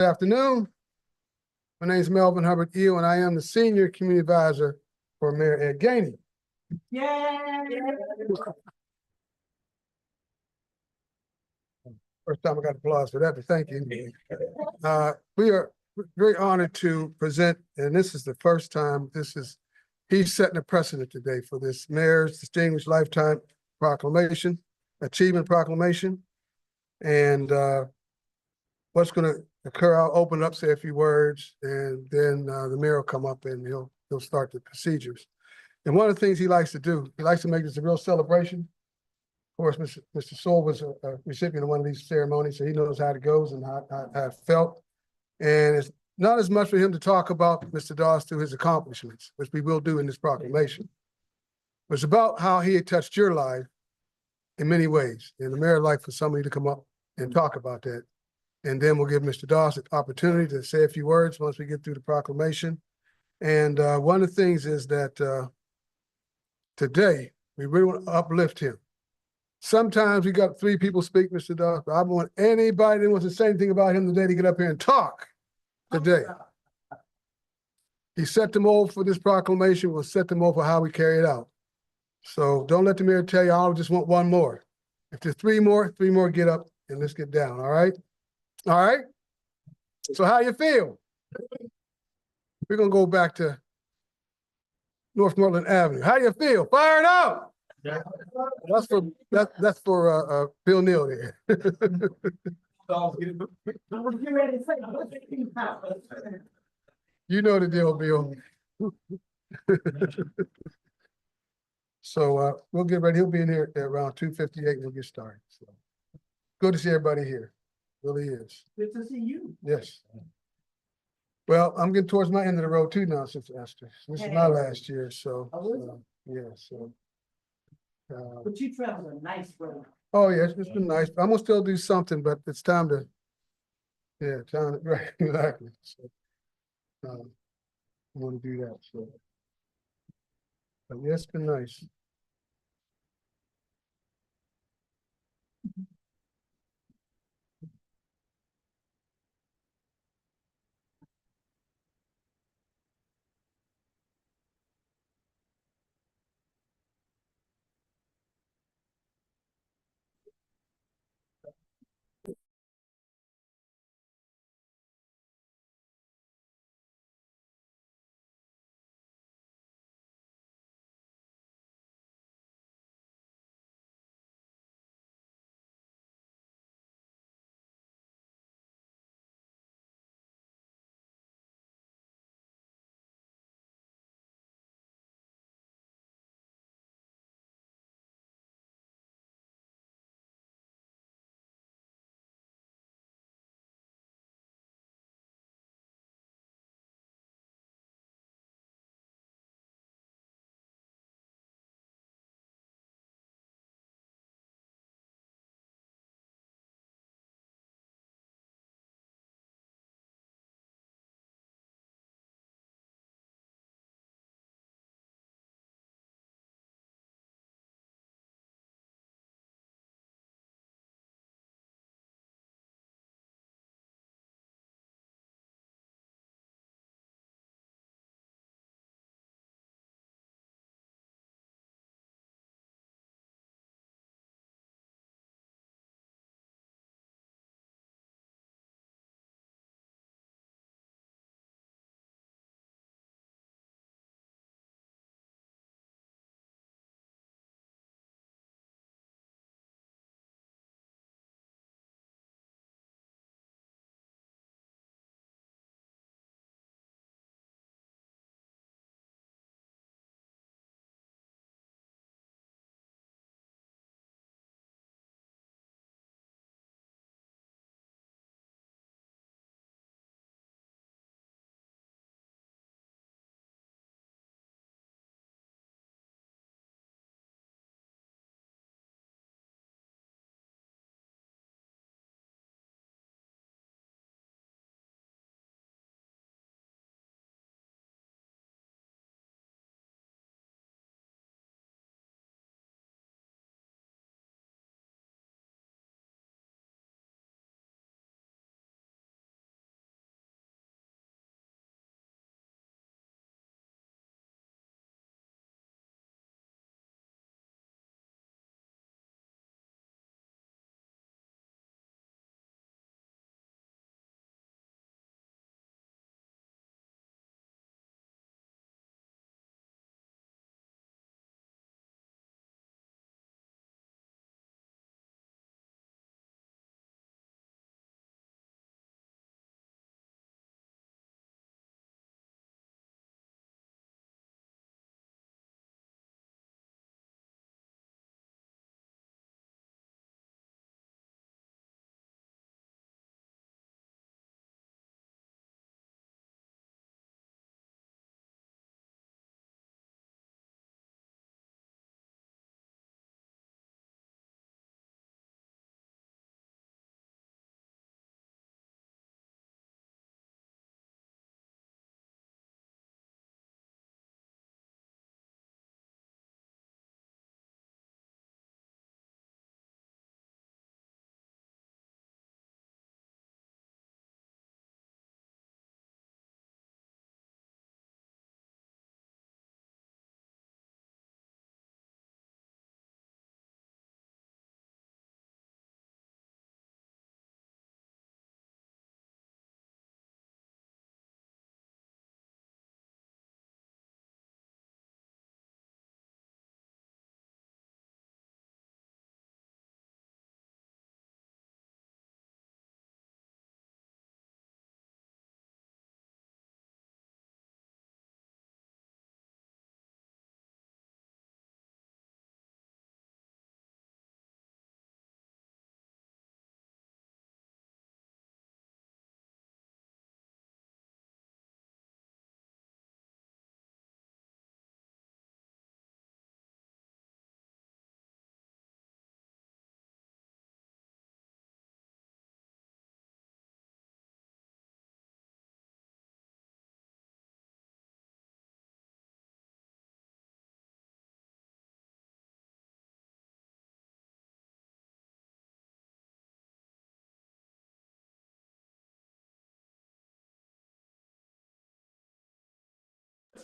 Good afternoon. My name is Melvin Hubbard Eel, and I am the Senior Community Advisor for Mayor Ed Gainey. Yay! First time I got applause for that, but thank you. We are very honored to present, and this is the first time he's setting a precedent today for this Mayor's Distinguished Lifetime Proclamation, Achievement Proclamation. And what's going to occur, I'll open up, say a few words, and then the mayor will come up and he'll start the procedures. And one of the things he likes to do, he likes to make this a real celebration. Of course, Mr. Sewell was a recipient of one of these ceremonies, so he knows how it goes and how it felt. And it's not as much for him to talk about Mr. Doss through his accomplishments, which we will do in this proclamation. It's about how he had touched your life in many ways. And the mayor would like for somebody to come up and talk about that. And then we'll give Mr. Doss an opportunity to say a few words once we get through the proclamation. And one of the things is that today, we really want to uplift him. Sometimes we got 3 people speak, Mr. Doss, but I want anybody that wants to say anything about him today to get up here and talk today. He set the mold for this proclamation. We'll set the mold for how we carry it out. So don't let the mayor tell you, I just want one more. If there's 3 more, get up and let's get down, all right? All right? So how you feel? We're going to go back to Northmoreland Avenue. How you feel? Fire it up! Yeah. That's for Bill Neal there. You know the deal, Bill. So we'll get ready. He'll be in here at around 2:58 and we'll get started. So good to see everybody here. Really is. Good to see you. Yes. Well, I'm getting towards my end of the road too now, Sister Esther. This is my last year, so yeah. So. But you travel a nice road. Oh yes, it's been nice. I'm gonna still do something, but it's time to. Yeah, right, exactly. So, I want to do that. So, but yeah, it's been nice.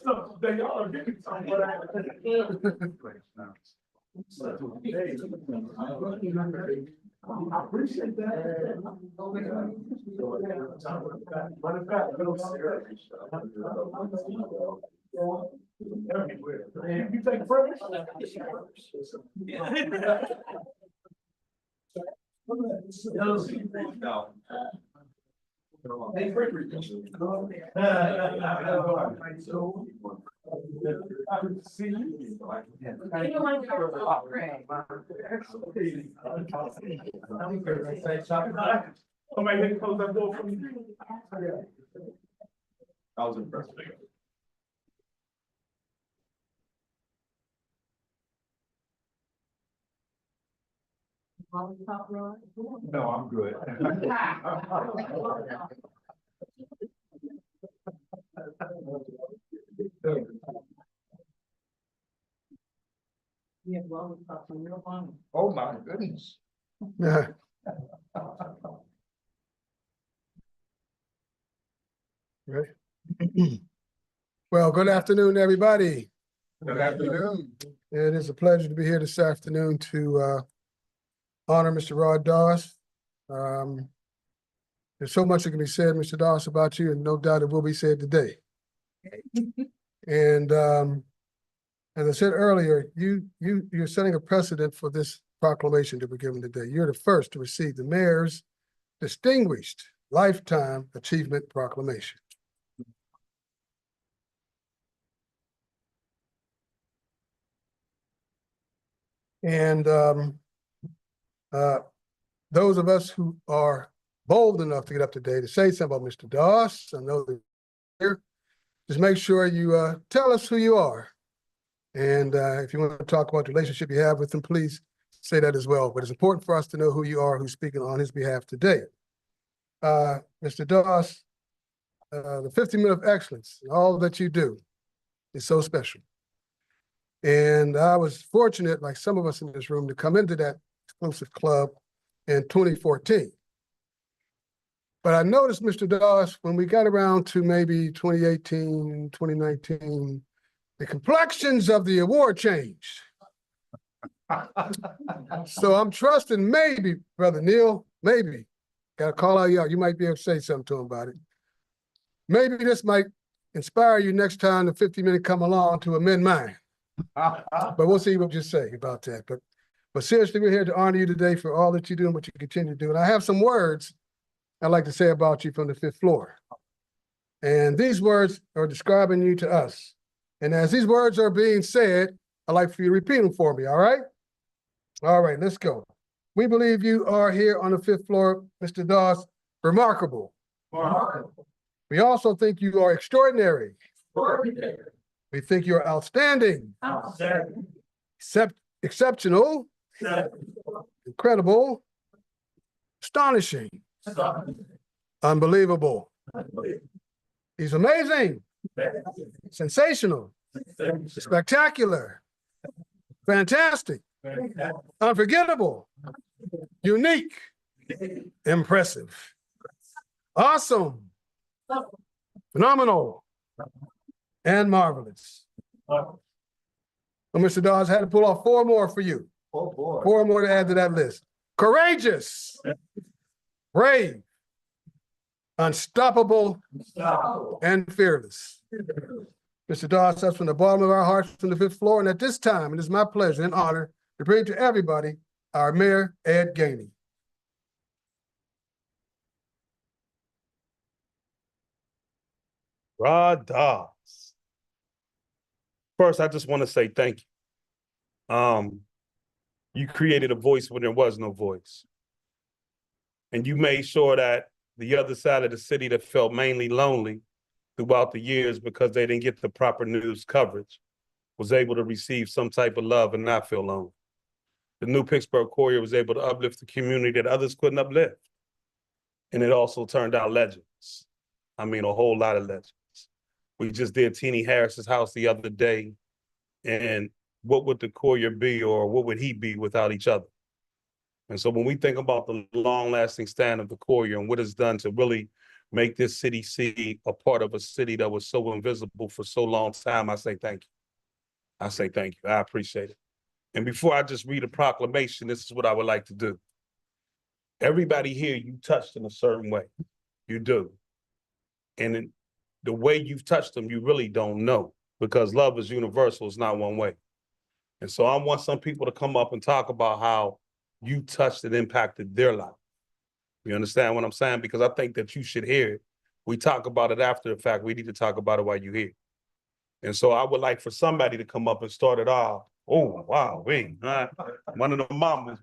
So they all are getting something, but I appreciate that. Everywhere. You take first? Somebody didn't close that door for me. I was impressed. No, I'm good. Oh, my goodness. Yeah. Right. Well, good afternoon, everybody. Good afternoon. It is a pleasure to be here this afternoon to honor Mr. Rod Doss. There's so much that can be said, Mr. Doss, about you, and no doubt it will be said today. And as I said earlier, you're setting a precedent for this proclamation that we're giving today. You're the first to receive the mayor's Distinguished Lifetime Achievement Proclamation. And those of us who are bold enough to get up today to say something about Mr. Doss, I know that here, just make sure you tell us who you are. And if you want to talk about the relationship you have with him, please say that as well. But it's important for us to know who you are, who's speaking on his behalf today. Mr. Doss, the 50 Minute of Excellence, all that you do is so special. And I was fortunate, like some of us in this room, to come into that exclusive club in 2014. But I noticed, Mr. Doss, when we got around to maybe 2018, 2019, the complexions of the award changed. So I'm trusting maybe, Brother Neil, maybe, gotta call out you might be able to say something to him about it. Maybe this might inspire you next time the 50 Minute come along to amend mine. But we'll see what you say about that. But seriously, we're here to honor you today for all that you do and what you continue to do. And I have some words I'd like to say about you from the 5th floor. And these words are describing you to us. And as these words are being said, I'd like for you to repeat them for me, all right? All right, let's go. We believe you are here on the 5th floor, Mr. Doss, remarkable. We also think you are extraordinary. We think you're outstanding. Exceptional. Incredible. Astonishing. Unbelievable. He's amazing. Sensational. Spectacular. Fantastic. Unforgettable. Unique. Impressive. Awesome. Phenomenal. And marvelous. Well, Mr. Dawes had to pull off 4 more for you. Oh, boy. 4 more to add to that list. Courageous. Brave. Unstoppable. And fearless. Mr. Dawes, that's from the bottom of our hearts from the 5th floor. And at this time, it is my pleasure and honor to bring to everybody our Mayor, Ed Gainey. Rod Doss. First, I just want to say thank you. You created a voice when there was no voice. And you made sure that the other side of the city that felt mainly lonely throughout the years because they didn't get the proper news coverage was able to receive some type of love and not feel lonely. The New Pittsburgh Courier was able to uplift the community that others couldn't uplift. And it also turned out legends. I mean, a whole lot of legends. We just did Teenie Harris's house the other day, and what would the Courier be, or what would he be without each other? And so when we think about the long-lasting stand of the Courier and what it's done to really make this city see a part of a city that was so invisible for so long time. I say thank you. I say thank you. I appreciate it. And before I just read a proclamation, this is what I would like to do. Everybody here, you touched in a certain way. You do. And the way you've touched them, you really don't know, because love is universal. It's not one way. And so I want some people to come up and talk about how you touched and impacted their life. You understand what I'm saying? Because I think that you should hear it. We talk about it after the fact. We need to talk about it while you're here. And so I would like for somebody to come up and start it off. Oh, wow, wait. One of the mamas.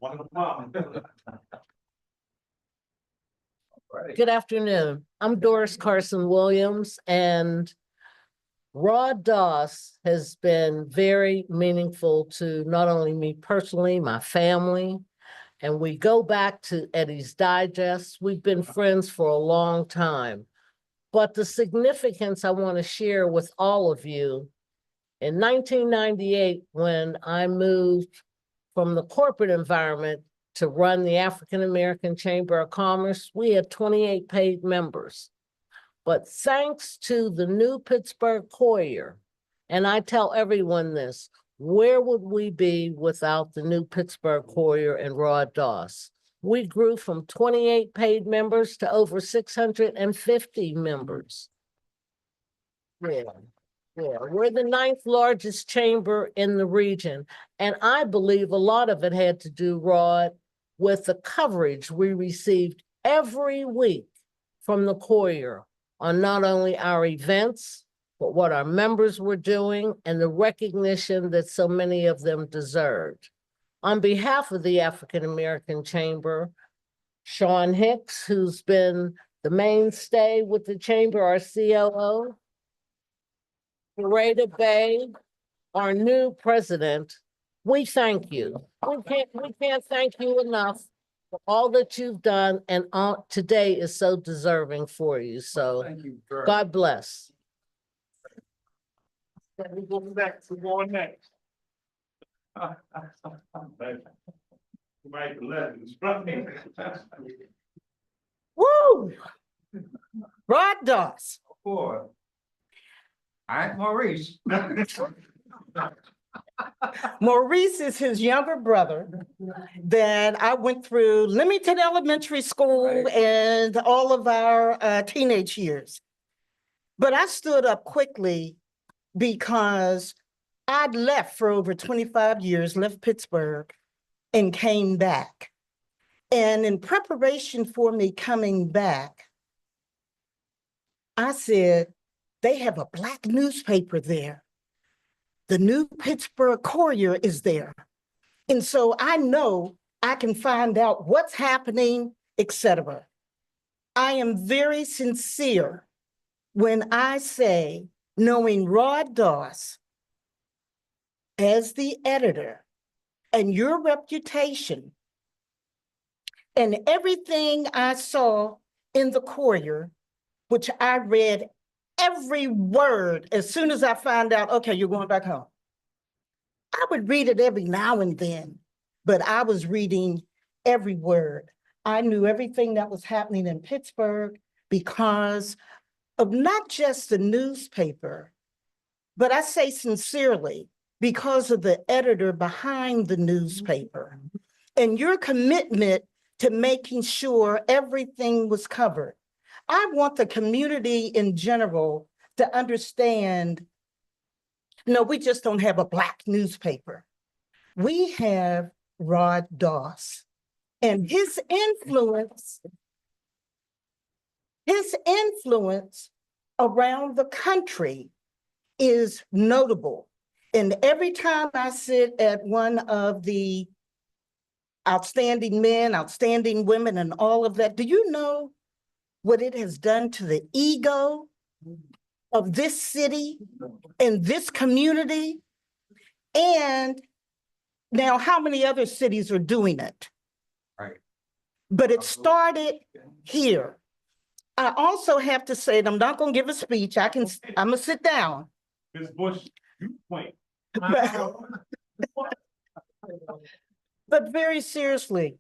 Right. Good afternoon. I'm Doris Carson Williams, and Rod Doss has been very meaningful to not only me personally, my family, and we go back to Eddie's Digest. We've been friends for a long time. But the significance I want to share with all of you, in 1998, when I moved from the corporate environment to run the African American Chamber of Commerce, we had 28 paid members. But thanks to the new Pittsburgh Courier, and I tell everyone this, where would we be without the new Pittsburgh Courier and Rod Doss? We grew from 28 paid members to over 650 members. Yeah. We're the 9th largest chamber in the region. And I believe a lot of it had to do, Rod, with the coverage we received every week from the Courier on not only our events, but what our members were doing and the recognition that so many of them deserved. On behalf of the African American Chamber, Sean Hicks, who's been the mainstay with the chamber, our COO, Narada Bay, our new president, we thank you. We can't thank you enough for all that you've done, and all today is so deserving for you. So Thank you. Very God bless. We go back to going next. Woo! Rod Doss. Boy. I'm Maurice. Maurice is his younger brother that I went through Leamington Elementary School Right. and all of our teenage years. But I stood up quickly because I'd left for over 25 years, left Pittsburgh and came back. And in preparation for me coming back, I said, they have a Black newspaper there. The new Pittsburgh Courier is there. And so I know I can find out what's happening, etc. I am very sincere when I say, knowing Rod Doss as the editor and your reputation and everything I saw in the Courier, which I read every word as soon as I found out, okay, you're going back home. I would read it every now and then, but I was reading every word. I knew everything that was happening in Pittsburgh because of not just the newspaper, but I say sincerely, because of the editor behind the newspaper and your commitment to making sure everything was covered. I want the community in general to understand, no, we just don't have a Black newspaper. We have Rod Doss and his influence around the country is notable. And every time I sit at one of the outstanding men, outstanding women, and all of that, do you know what it has done to the ego of this city and this community? And now how many other cities are doing it? Right. But it started here. I also have to say, and I'm not gonna give a speech, I'm gonna sit down. Ms. Bush, you point. But very seriously,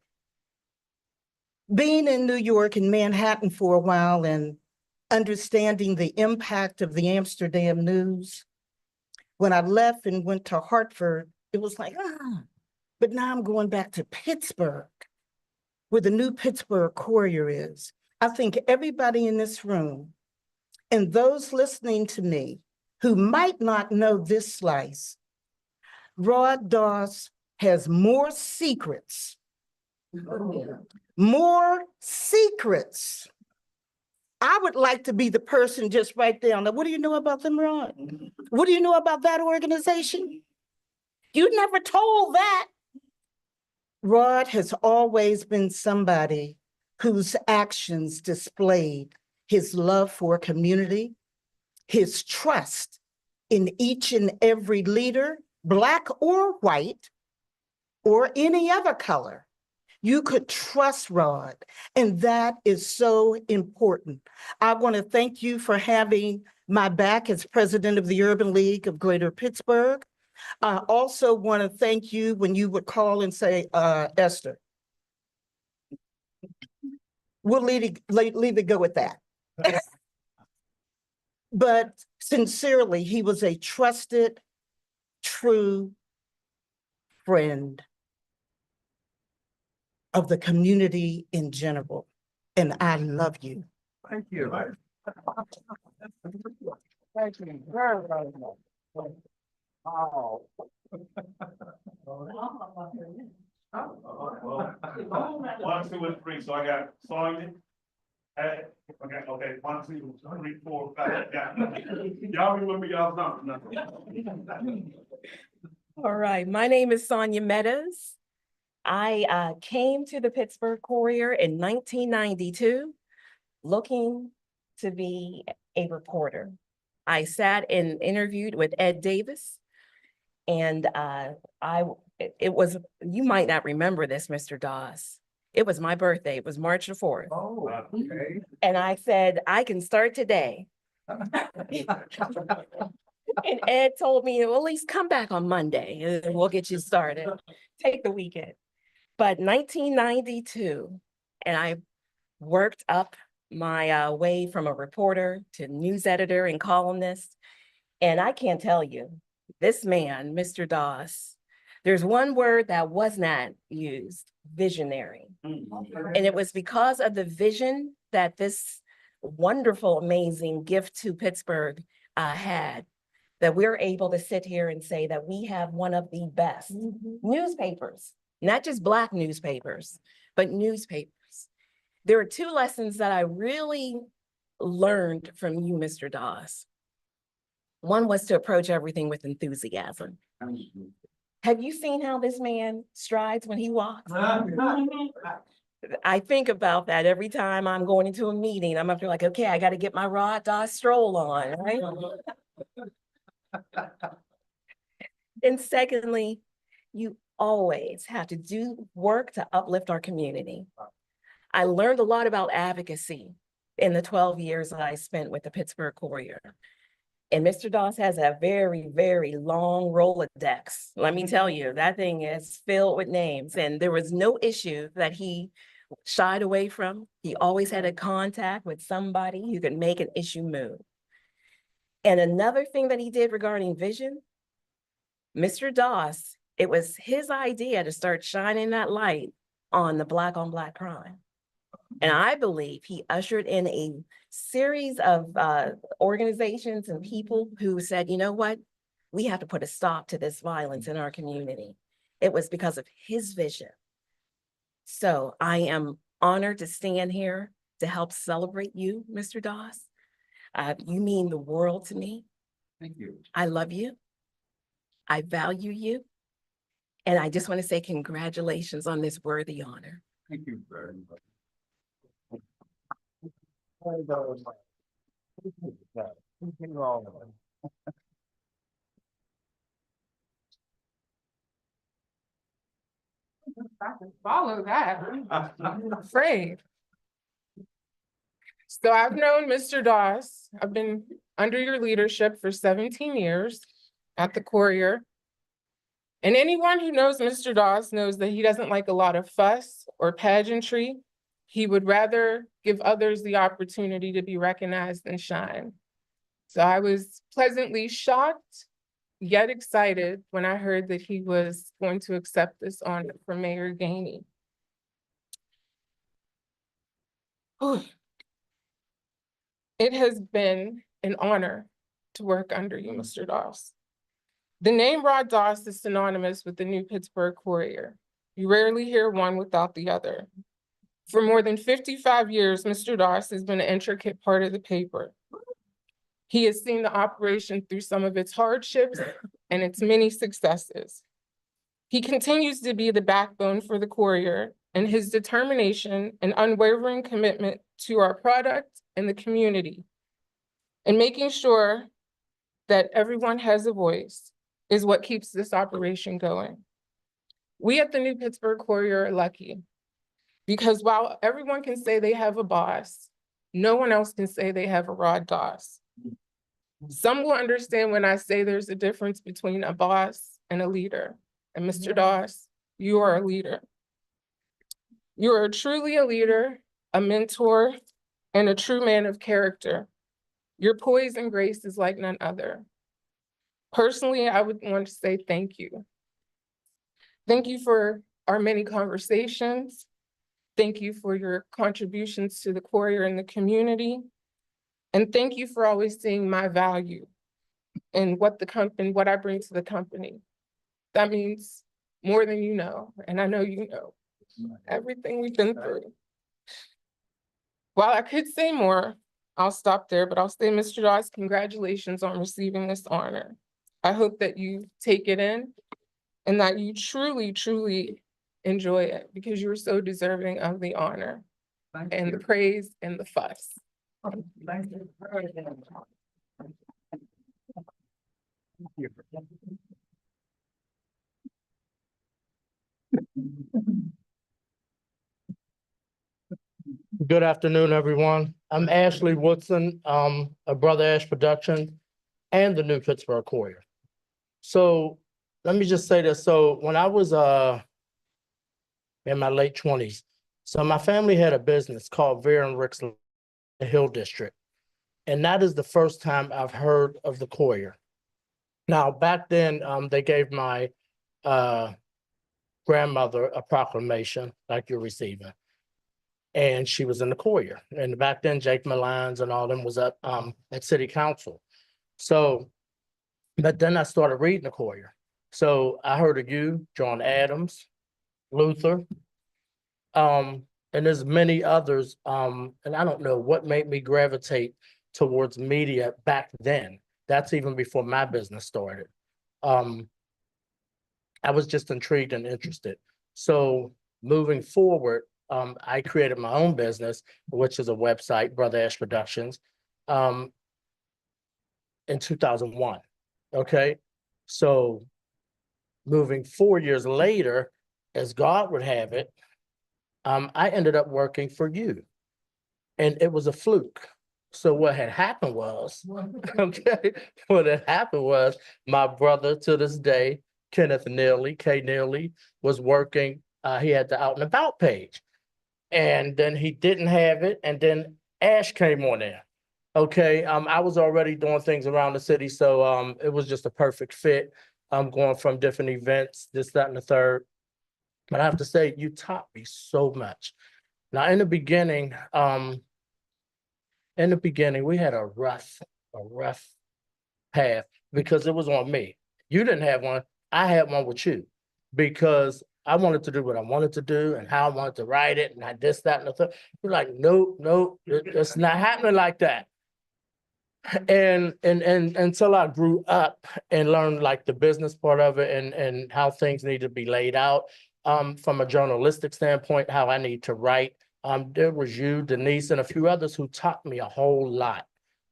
being in New York and Manhattan for a while and understanding the impact of the Amsterdam news. When I left and went to Hartford, it was like, but now I'm going back to Pittsburgh, where the new Pittsburgh Courier is. I think everybody in this room and those listening to me who might not know this slice, Rod Doss has more secrets, more secrets. I would like to be the person just right there. Now, what do you know about them, Rod? What do you know about that organization? You never told that. Rod has always been somebody whose actions displayed his love for community, his trust in each and every leader, Black or white, or any other color. You could trust Rod, and that is so important. I want to thank you for having my back as president of the Urban League of Greater Pittsburgh. I also want to thank you when you would call and say, Esther, we'll leave it go with that. But sincerely, he was a trusted, true friend of the community in general. And I love you. Thank you. Thank you very, very much. Oh. 1, 2, and 3. So I got Sonya. Okay, 1, 2, 3, 4, 5. Yeah. Y'all remember y'all's numbers. All right, my name is Sonya Meadows. I came to the Pittsburgh Courier in 1992 looking to be a reporter. I sat and interviewed with Ed Davis, and it was, you might not remember this, Mr. Doss. It was my birthday. It was March the 4th. Oh, okay. And I said, I can start today. And Ed told me, well, at least come back on Monday and we'll get you started. Take the weekend. But 1992, and I worked up my way from a reporter to news editor and columnist. And I can't tell you, this man, Mr. Doss, there's one word that was not used, visionary. And it was because of the vision that this wonderful, amazing gift to Pittsburgh had, that we're able to sit here and say that we have one of the best newspapers, not just Black newspapers, but newspapers. There are 2 lessons that I really learned from you, Mr. Doss. One was to approach everything with enthusiasm. Have you seen how this man strides when he walks? I think about that every time I'm going into a meeting. I'm up there like, okay, I got to get my Rod Doss stroll on, right? And secondly, you always have to do work to uplift our community. I learned a lot about advocacy in the 12 years that I spent with the Pittsburgh Courier. And Mr. Doss has a very, very long Rolodex. Let me tell you, that thing is filled with names, and there was no issue that he shied away from. He always had a contact with somebody who could make an issue move. And another thing that he did regarding vision, Mr. Doss, it was his idea to start shining that light on the Black on Black crime. And I believe he ushered in a series of organizations and people who said, you know what, we have to put a stop to this violence in our community. It was because of his vision. So I am honored to stand here to help celebrate you, Mr. Doss. You mean the world to me. Thank you. I love you. I value you. And I just want to say congratulations on this worthy honor. Thank you very much. I can follow that. I'm afraid. So I've known Mr. Doss. I've been under your leadership for 17 years at the Courier. And anyone who knows Mr. Doss knows that he doesn't like a lot of fuss or pageantry. he would rather give others the opportunity to be recognized and shine. So I was pleasantly shocked, yet excited when I heard that he was going to accept this honor from Mayor Gainey. It has been an honor to work under you, Mr. Doss. The name Rod Doss is synonymous with the New Pittsburgh Courier. You rarely hear one without the other. For more than 55 years, Mr. Doss has been an intricate part of the paper. He has seen the operation through some of its hardships and its many successes. He continues to be the backbone for the Courier, and his determination and unwavering commitment to our product and the community, and making sure that everyone has a voice is what keeps this operation going. We at the New Pittsburgh Courier are lucky because while everyone can say they have a boss, no one else can say they have a Rod Doss. Some will understand when I say there's a difference between a boss and a leader. And Mr. Doss, you are a leader. You are truly a leader, a mentor, and a true man of character. Your poise and grace is like none other. Personally, I would want to say thank you. Thank you for our many conversations. Thank you for your contributions to the Courier and the community. And thank you for always seeing my value and what I bring to the company. That means more than you know, and I know you know everything we've been through. While I could say more, I'll stop there, but I'll say, Mr. Doss, congratulations on receiving this honor. I hope that you take it in and that you truly, truly enjoy it because you're so deserving of the honor and the praise and the fuss. Thank you. Good afternoon, everyone. I'm Ashley Woodson, of Brother Ash Productions and the New Pittsburgh Courier. So let me just say this. So when I was in my late 20s, so my family had a business called Vera and Rick's Hill District. And that is the first time I've heard of the Courier. Now, back then, they gave my grandmother a proclamation like you're receiving. And she was in the Courier. And back then, Jake Malines and all them was up at City Council. So, but then I started reading the Courier. So I heard of you, John Adams, Luther, and there's many others. And I don't know what made me gravitate towards media back then. That's even before my business started. I was just intrigued and interested. So moving forward, I created my own business, which is a website, Brother Ash Productions, in 2001. Okay, so moving 4 years later, as God would have it, I ended up working for you, and it was a fluke. So what had happened was, okay, what had happened was my brother to this day, Kenneth Neely, K. Neely, was working. He had the Out and About page. And then he didn't have it, and then Ash came on there. Okay, I was already doing things around the city, so it was just a perfect fit. I'm going from different events, this, that, and the third. But I have to say, you taught me so much. Now, in the beginning, we had a rough path because it was on me. You didn't have one. I had one with you because I wanted to do what I wanted to do and how I wanted to write it and I this, that, and the third. You're like, nope, it's not happening like that. And until I grew up and learned like the business part of it and how things need to be laid out from a journalistic standpoint, how I need to write. There was you, Denise, and a few others who taught me a whole lot.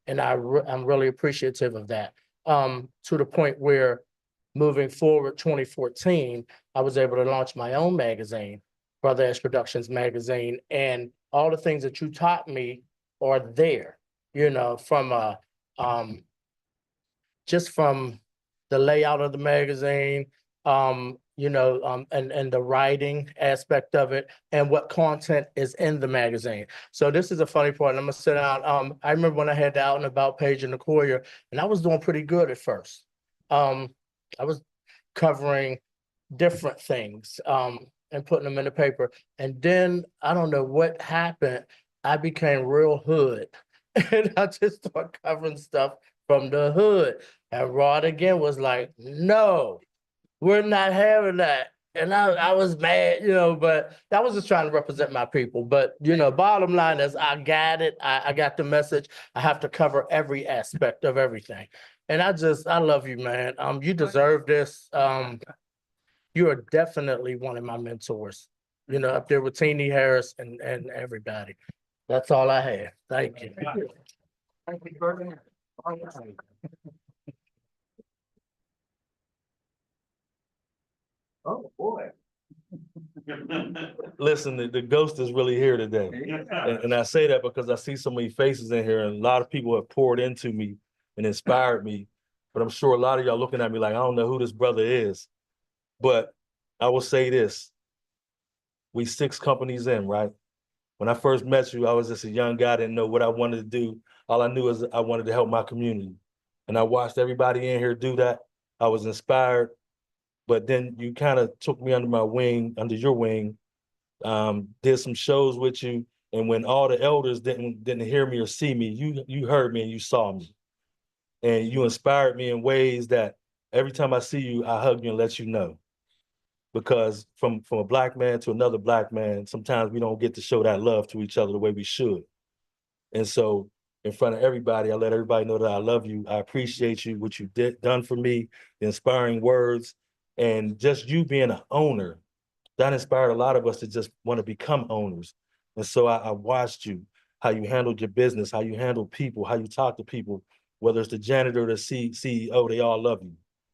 And I'm really appreciative of that, to the point where moving forward, 2014, I was able to launch my own magazine, Brother Ash Productions magazine, and all the things that you taught me are there, you know, from just from the layout of the magazine, and the writing aspect of it and what content is in the magazine. So this is a funny part. I'm gonna sit down. I remember when I had the Out and About page in the Courier, and I was doing pretty good at first. I was covering different things, and putting them in the paper. And then I don't know what happened. I became real hood. And I just started covering stuff from the hood. And Rod again was like, no, we're not having that. And I was mad, but I was just trying to represent my people. But, bottom line is I got it. I got the message. I have to cover every aspect of everything. And I love you, man. You deserve this. You are definitely one of my mentors, up there with Teenie Harris and everybody. That's all I have. Thank you. Thank you, Gordon. Oh, boy. Listen, the ghost is really here today. And I say that because I see so many faces in here and a lot of people have poured into me and inspired me. But I'm sure a lot of y'all looking at me like, I don't know who this brother is. But I will say this. We 6 companies in, right? When I first met you, I was just a young guy, didn't know what I wanted to do. All I knew is I wanted to help my community. And I watched everybody in here do that. I was inspired. But then you kind of took me under your wing, did some shows with you. And when all the elders didn't hear me or see me, you heard me and you saw me. And you inspired me in ways that every time I see you, I hug you and let you know. Because from a Black man to another Black man, sometimes we don't get to show that love to each other the way we should. And so in front of everybody, I let everybody know that I love you. I appreciate you, what you done for me, the inspiring words, and just you being an owner. That inspired a lot of us to just want to become owners. And so I watched you, how you handled your business, how you handle people, how you talk to people, whether it's the janitor or the CEO, they all love you.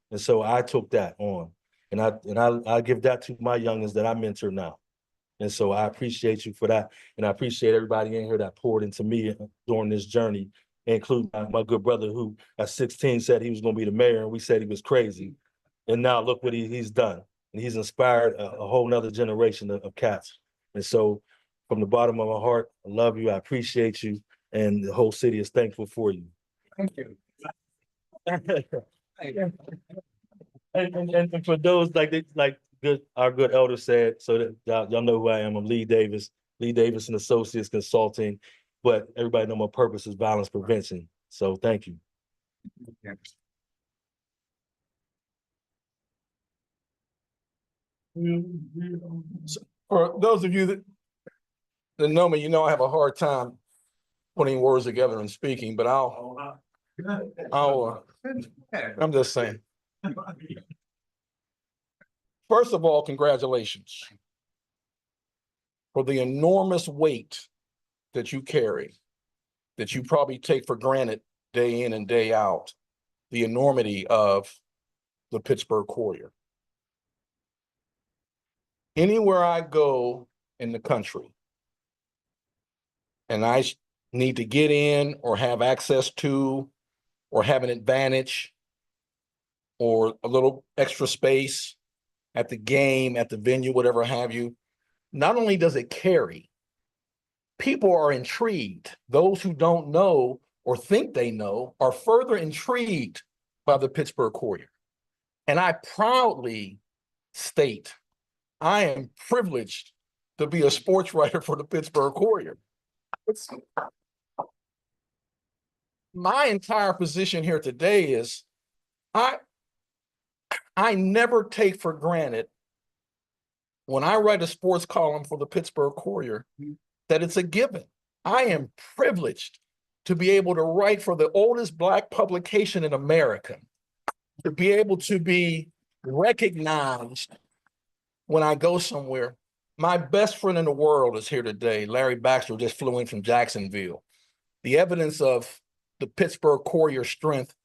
And so I took that on. And I give that to my youngins that I mentor now. And so I appreciate you for that. And I appreciate everybody in here that poured into me during this journey, including my good brother who at 16 said he was going to be the mayor and we said he was crazy. And now look what he's done. And he's inspired a whole nother generation of cats. And so from the bottom of my heart, I love you. I appreciate you. And the whole city is thankful for you. Thank you. And for those our good elder said, so that y'all know who I am. I'm Lee Davis and Associates Consulting, but everybody know my purpose is violence prevention. So thank you. So, for those of you that know me, I have a hard time putting words together and speaking, but I'm just saying. First of all, congratulations for the enormous weight that you carry, that you probably take for granted day in and day out, the enormity of the Pittsburgh Courier. Anywhere I go in the country and I need to get in or have access to or have an advantage or a little extra space at the game, at the venue, whatever have you, not only does it carry, people are intrigued. Those who don't know or think they know are further intrigued by the Pittsburgh Courier. And I proudly state, I am privileged to be a sports writer for the Pittsburgh Courier. My entire position here today is I never take for granted when I write a sports column for the Pittsburgh Courier that it's a given. I am privileged to be able to write for the oldest Black publication in America, to be able to be recognized when I go somewhere. My best friend in the world is here today. Larry Baxter just flew in from Jacksonville. The evidence of the Pittsburgh Courier strength,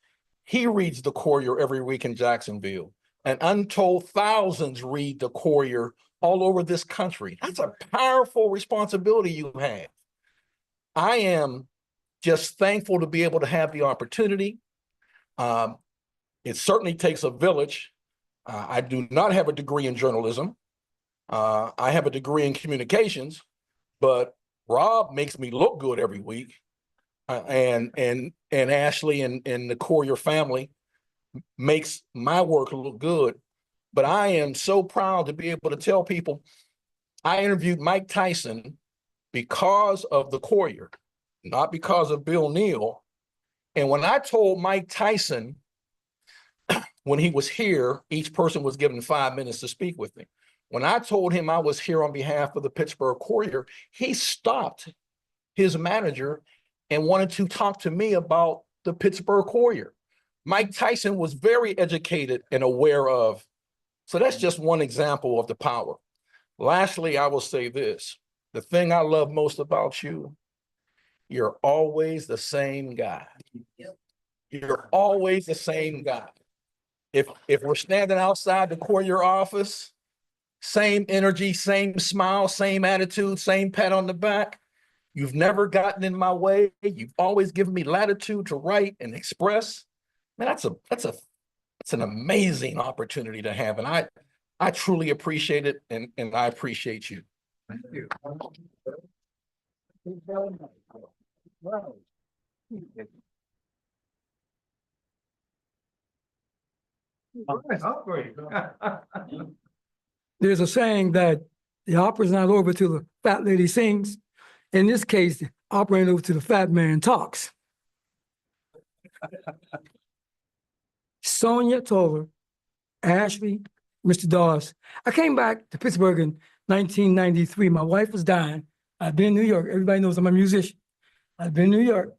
he reads the Courier every week in Jacksonville. And untold thousands read the Courier all over this country. That's a powerful responsibility you have. I am just thankful to be able to have the opportunity. It certainly takes a village. I do not have a degree in journalism. I have a degree in communications, but Rob makes me look good every week. And Ashley and the Courier family makes my work look good. But I am so proud to be able to tell people I interviewed Mike Tyson because of the Courier, not because of Bill Neal. And when I told Mike Tyson, when he was here, each person was given 5 minutes to speak with me. When I told him I was here on behalf of the Pittsburgh Courier, he stopped his manager and wanted to talk to me about the Pittsburgh Courier. Mike Tyson was very educated and aware of. So that's just one example of the power. Lastly, I will say this. The thing I love most about you, you're always the same guy. You're always the same guy. If we're standing outside the Courier office, same energy, same smile, same attitude, same pat on the back. You've never gotten in my way. You've always given me latitude to write and express. Man, that's an amazing opportunity to have. And I truly appreciate it, and I appreciate you. Thank you. There's a saying that the opera's not over till the fat lady sings. In this case, the opera ain't over till the fat man talks. Sonia Toller, Ashley, Mr. Dawes. I came back to Pittsburgh in 1993. My wife was dying. I've been in New York. Everybody knows I'm a musician. I've been in New York.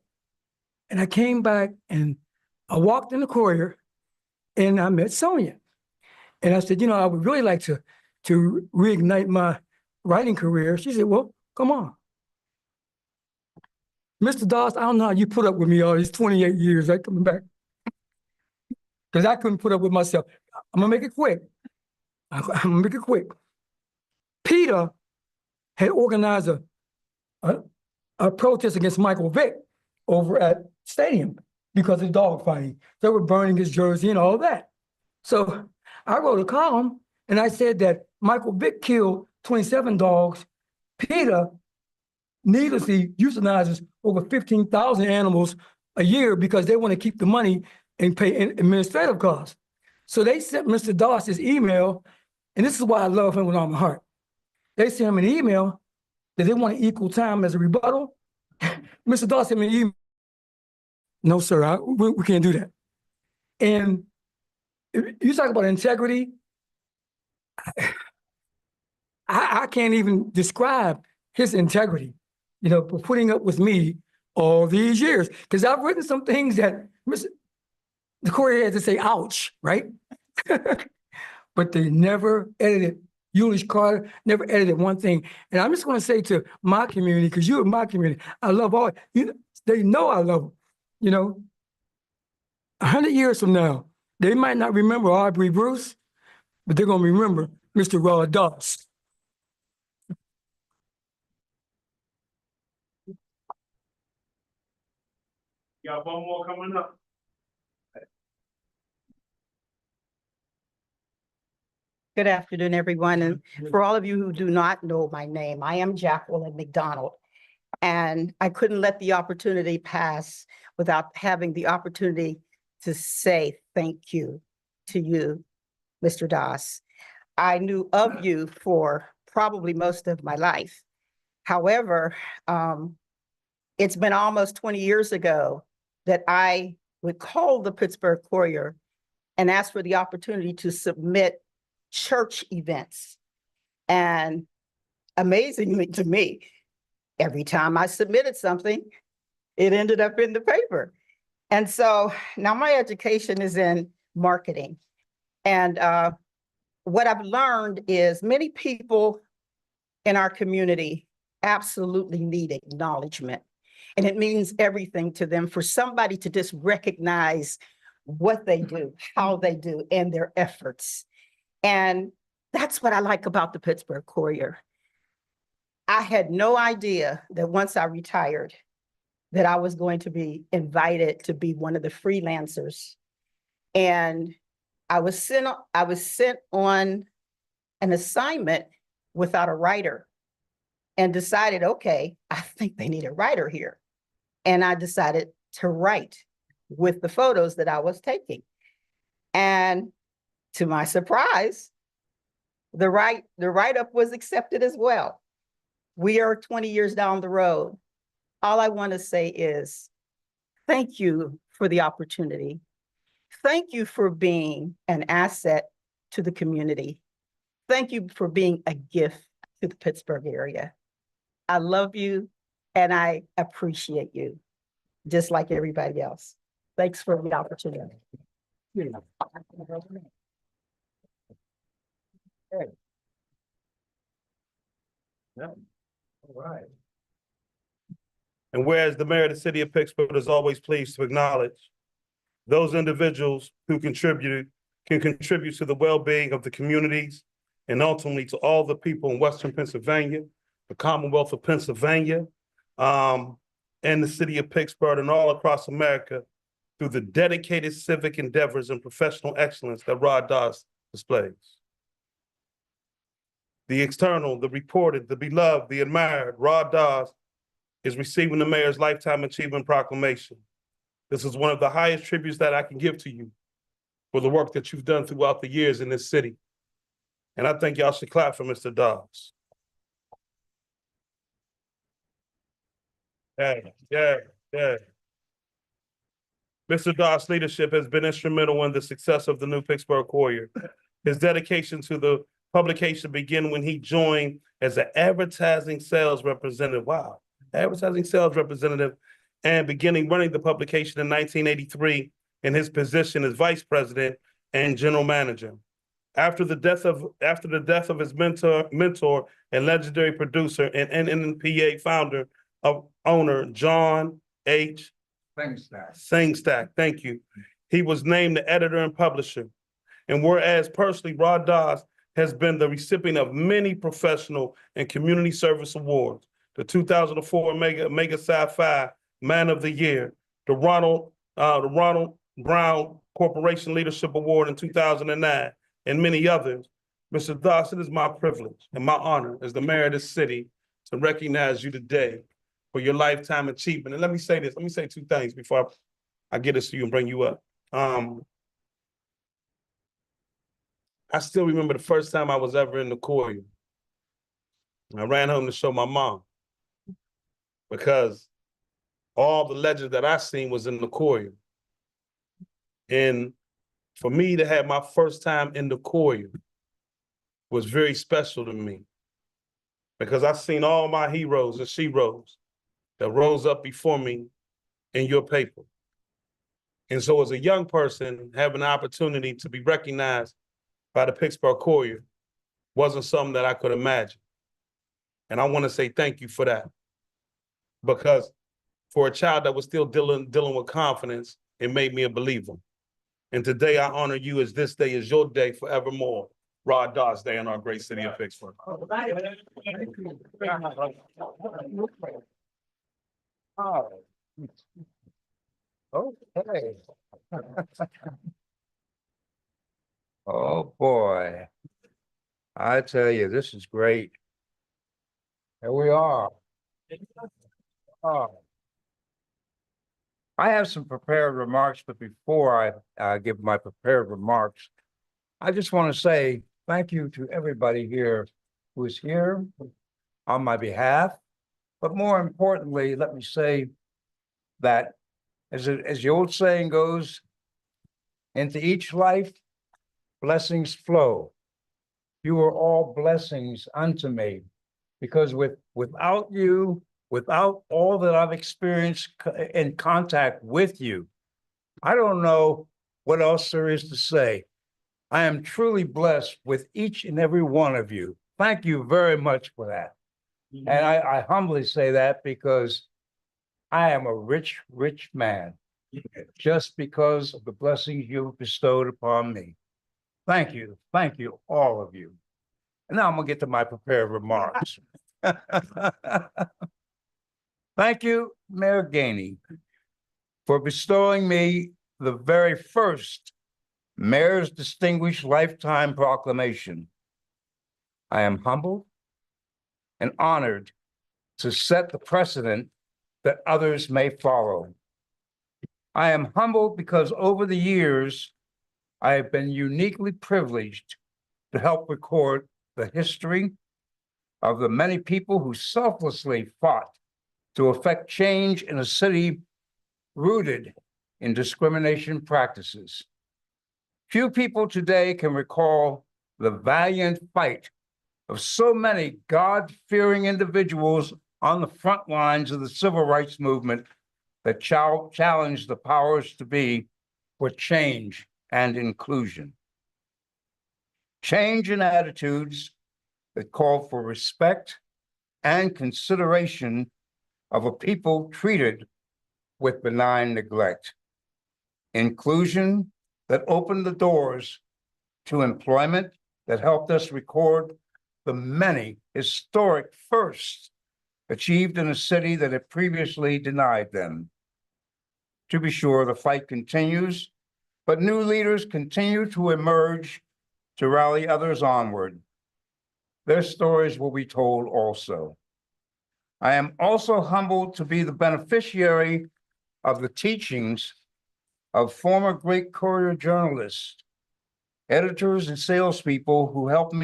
And I came back and I walked in the Courier and I met Sonia. And I said, you know, I would really like to reignite my writing career. She said, well, come on. Mr. Dawes, I don't know how you put up with me all these 28 years, right, coming back. Because I couldn't put up with myself. I'm gonna make it quick. I'm gonna make it quick. Peter had organized a protest against Michael Vick over at Stadium because of dog fighting. They were burning his jersey and all that. So I wrote a column and I said that Michael Vick killed 27 dogs. Peter needlessly euthanizes over 15,000 animals a year because they want to keep the money and pay administrative costs. So they sent Mr. Dawes this email, and this is why I love him with all my heart. They sent him an email that they want equal time as a rebuttal. Mr. Dawes sent me an email. No, sir, we can't do that. And if you talk about integrity, I can't even describe his integrity, you know, for putting up with me all these years. Because I've written some things that the Courier had to say, ouch, right? But they never edited. Ulysses Carter never edited one thing. And I'm just going to say to my community, because you're my community, I love all, they know I love them. You know, 100 years from now, they might not remember Aubrey Bruce, but they're going to remember Mr. Rod Dawes. Got one more coming up. Good afternoon, everyone. And for all of you who do not know my name, I am Jacqueline McDonald. And I couldn't let the opportunity pass without having the opportunity to say thank you to you, Mr. Dawes. I knew of you for probably most of my life. However, it's been almost 20 years ago that I would call the Pittsburgh Courier and ask for the opportunity to submit church events. And amazingly to me, every time I submitted something, it ended up in the paper. And so now my education is in marketing. And what I've learned is many people in our community absolutely need acknowledgement. And it means everything to them for somebody to just recognize what they do, how they do, and their efforts. And that's what I like about the Pittsburgh Courier. I had no idea that once I retired, that I was going to be invited to be one of the freelancers. And I was sent on an assignment without a writer and decided, okay, I think they need a writer here. And I decided to write with the photos that I was taking. And to my surprise, the write-up was accepted as well. We are 20 years down the road. All I want to say is thank you for the opportunity. Thank you for being an asset to the community. Thank you for being a gift to the Pittsburgh area. I love you and I appreciate you, just like everybody else. Thanks for the opportunity. And whereas the mayor of the city of Pittsburgh is always pleased to acknowledge those individuals who can contribute to the well-being of the communities and ultimately to all the people in Western Pennsylvania, the Commonwealth of Pennsylvania, and the city of Pittsburgh and all across America through the dedicated civic endeavors and professional excellence that Rod Doss displays. The external, the reported, the beloved, the admired, Rod Doss is receiving the Mayor's Lifetime Achievement Proclamation. This is one of the highest tributes that I can give to you for the work that you've done throughout the years in this city. And I think y'all should clap for Mr. Doss. Yeah. Mr. Doss' leadership has been instrumental in the success of the new Pittsburgh Courier. His dedication to the publication began when he joined as an advertising sales representative. Wow, advertising sales representative, and beginning running the publication in 1983 in his position as vice president and general manager. After the death of his mentor and legendary producer and NNPA founder of owner John H. Singstack, thank you. He was named the editor and publisher. And whereas personally, Rod Doss has been the recipient of many professional and community service awards, the 2004 Mega Sci-Fi Man of the Year, the Ronald Brown Corporation Leadership Award in 2009, and many others. Mr. Doss, it is my privilege and my honor as the mayor of this city to recognize you today for your lifetime achievement. And let me say this, let me say two things before I get this to you and bring you up. I still remember the first time I was ever in the Courier. I ran home to show my mom because all the legends that I seen was in the Courier. And for me to have my first time in the Courier was very special to me because I seen all my heroes and sheroes that rose up before me in your paper. And so as a young person, having the opportunity to be recognized by the Pittsburgh Courier wasn't something that I could imagine. And I want to say thank you for that. Because for a child that was still dealing with confidence, it made me a believer. And today I honor you as this day is your day forevermore. Rod Doss Day in our great city of Pittsburgh. Okay. Oh, boy. I tell you, this is great. Here we are. Oh. I have some prepared remarks, but before I give my prepared remarks, I just want to say thank you to everybody here who is here on my behalf. But more importantly, let me say that as the old saying goes, into each life, blessings flow. You are all blessings unto me, because without you, without all that I've experienced in contact with you, I don't know what else there is to say. I am truly blessed with each and every one of you. Thank you very much for that. And I humbly say that because I am a rich, rich man, just because of the blessings you bestowed upon me. Thank you, all of you. And now I'm gonna get to my prepared remarks. Thank you, Mayor Gainey, for bestowing me the very first Mayor's Distinguished Lifetime Proclamation. I am humbled and honored to set the precedent that others may follow. I am humbled because over the years, I have been uniquely privileged to help record the history of the many people who selflessly fought to effect change in a city rooted in discrimination practices. Few people today can recall the valiant fight of so many God-fearing individuals on the front lines of the civil rights movement that challenged the powers to be for change and inclusion. Change in attitudes that call for respect and consideration of a people treated with benign neglect. Inclusion that opened the doors to employment that helped us record the many historic firsts achieved in a city that had previously denied them. To be sure, the fight continues, but new leaders continue to emerge to rally others onward. Their stories will be told also. I am also humbled to be the beneficiary of the teachings of former great Courier journalists, editors, and salespeople who helped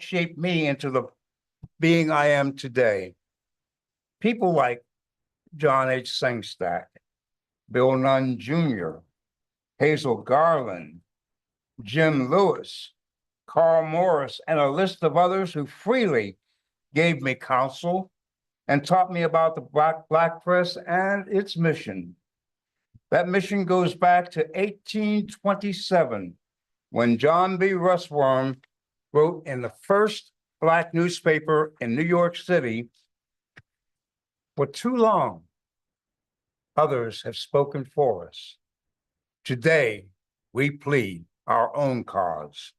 shape me into the being I am today. People like John H. Sengstack, Bill Nunn Jr., Hazel Garland, Jim Lewis, Carl Morris, and a list of others who freely gave me counsel and taught me about the Black press and its mission. That mission goes back to 1827, when John B. Russwurm wrote in the first Black newspaper in New York City, "For too long, others have spoken for us. Today, we plead our own cause."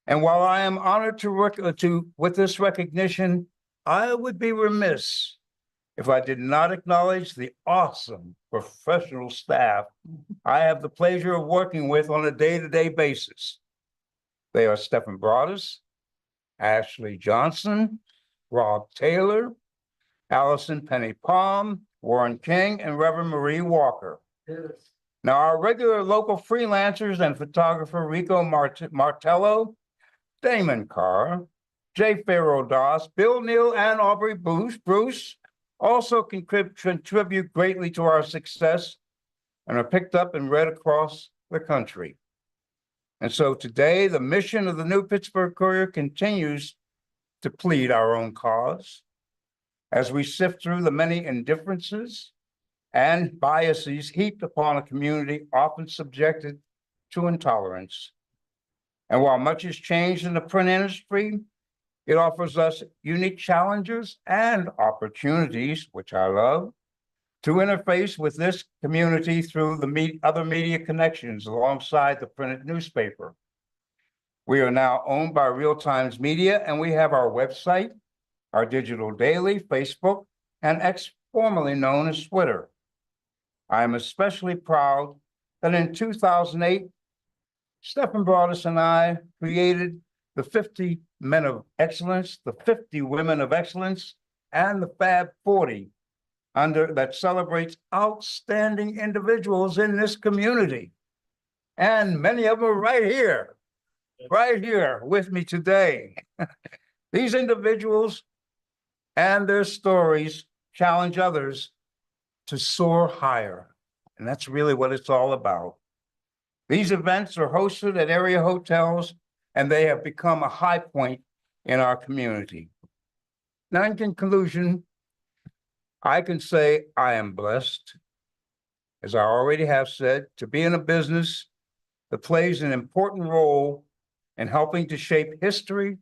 And while I am honored with this recognition, I would be remiss if I did not acknowledge the awesome professional staff I have the pleasure of working with on a day-to-day basis. They are Stephen Broadus, Ashley Johnson, Rob Taylor, Allison Penny Palm, Warren King, and Reverend Marie Walker. Now, our regular local freelancers and photographer Rico Martello, Damon Carr, Jay Farrow Doss, Bill Neal, and Aubrey Bruce also contribute greatly to our success and are picked up and read across the country. And so today, the mission of the New Pittsburgh Courier continues to plead our own cause as we sift through the many indifferences and biases heaped upon a community often subjected to intolerance. And while much has changed in the print industry, it offers us unique challenges and opportunities, which I love, to interface with this community through the other media connections alongside the printed newspaper. We are now owned by Real Times Media, and we have our website, our digital daily, Facebook, and X, formerly known as Twitter. I am especially proud that in 2008, Stephen Broadus and I created the 50 Men of Excellence, the 50 Women of Excellence, and the Fab 40 that celebrates outstanding individuals in this community. And many of them are right here with me today. These individuals and their stories challenge others to soar higher. And that's really what it's all about. These events are hosted at area hotels, and they have become a high point in our community. Now, in conclusion, I can say I am blessed, as I already have said, to be in a business that plays an important role in helping to shape history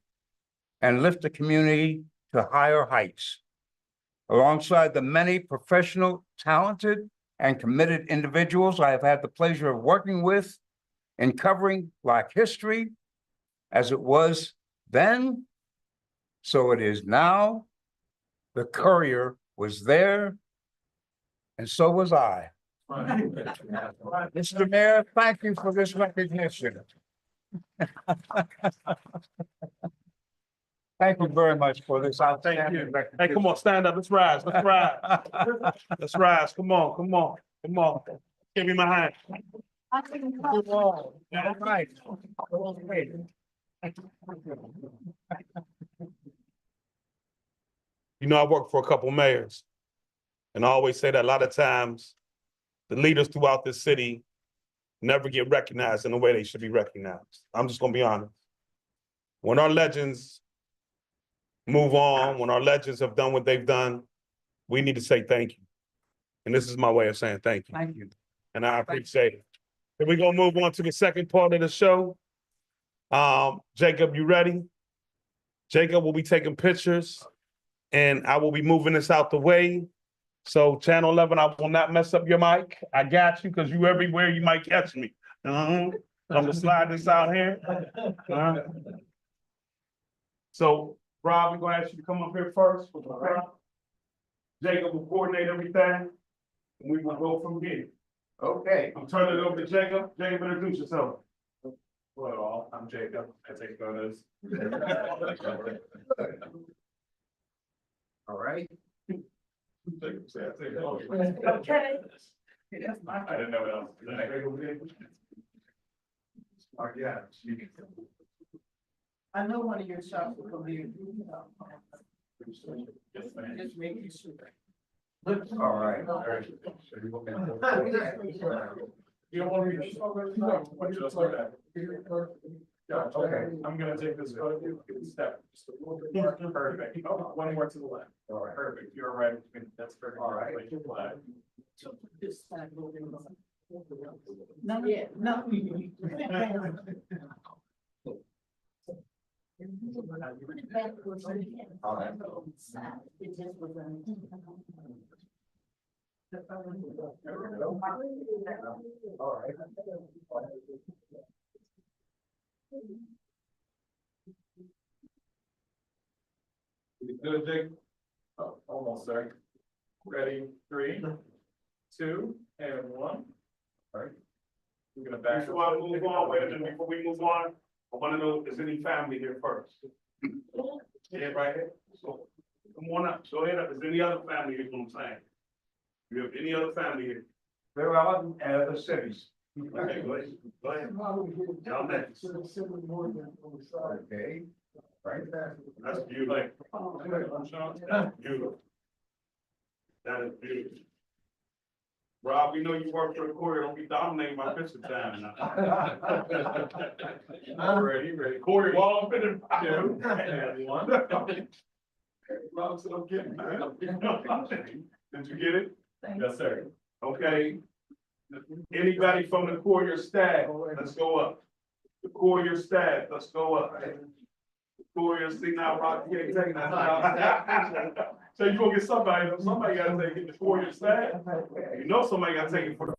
and lift the community to higher heights. Alongside the many professional, talented, and committed individuals I have had the pleasure of working with in covering Black history, as it was then, so it is now. The Courier was there, and so was I. Mr. Mayor, thank you for this recognition. Thank you very much for this outstanding recognition. Hey, come on, stand up. Let's rise. Let's rise. Let's rise. Come on, come on, come on. Give me my hand. All right. You know, I worked for a couple mayors. And I always say that a lot of times the leaders throughout this city never get recognized in the way they should be recognized. I'm just gonna be honest. When our legends move on, when our legends have done what they've done, we need to say thank you. And this is my way of saying thank you. Thank you. And I appreciate it. Then we're gonna move on to the second part of the show. Jacob, you ready? Jacob will be taking pictures and I will be moving this out the way. So Channel 11, I will not mess up your mic. I got you because you everywhere, you might catch me. I'm gonna slide this out here. So Rob, we're gonna ask you to come up here first. Jacob will coordinate everything and we will go from here. Okay. I'm turning it over to Jacob. Jacob, introduce yourself. Hello, I'm Jacob. I take photos. All right. Okay. I didn't know what else. Oh, yeah. I know one of your shots will come here. Yes, ma'am. Just making sure. All right. You don't want me to. Just like that. Yeah, okay, I'm gonna take this photo, step. Perfect. Oh, one more to the left. All right. Perfect, you're right. That's perfect. All right. No, yeah, no. All right. All right. You good, Jake? Oh, almost there. Ready, 3, 2, and 1. All right. We're gonna back. Before I move on, wait a minute, before we move on, I wanna know if there's any family here first. Yeah, right here. So come on up, go ahead up. Is there any other family here, what I'm saying? You have any other family here? There are other cities. Okay, go ahead. Go ahead. Y'all next. Okay. Right. That's beautiful. Beautiful. That is beautiful. Rob, we know you work for the Corey, don't be dominating my picture time now. Ready. Corey, while I'm in 2, and 1. Rob said I'm getting Did you get it? Yes, sir. Okay. Anybody from the Courier staff, let's go up. The Courier staff, let's go up. The Courier, see now, Rob, you ain't taking that. So you gonna get somebody gotta take it, the Courier staff. You know somebody gotta take it for the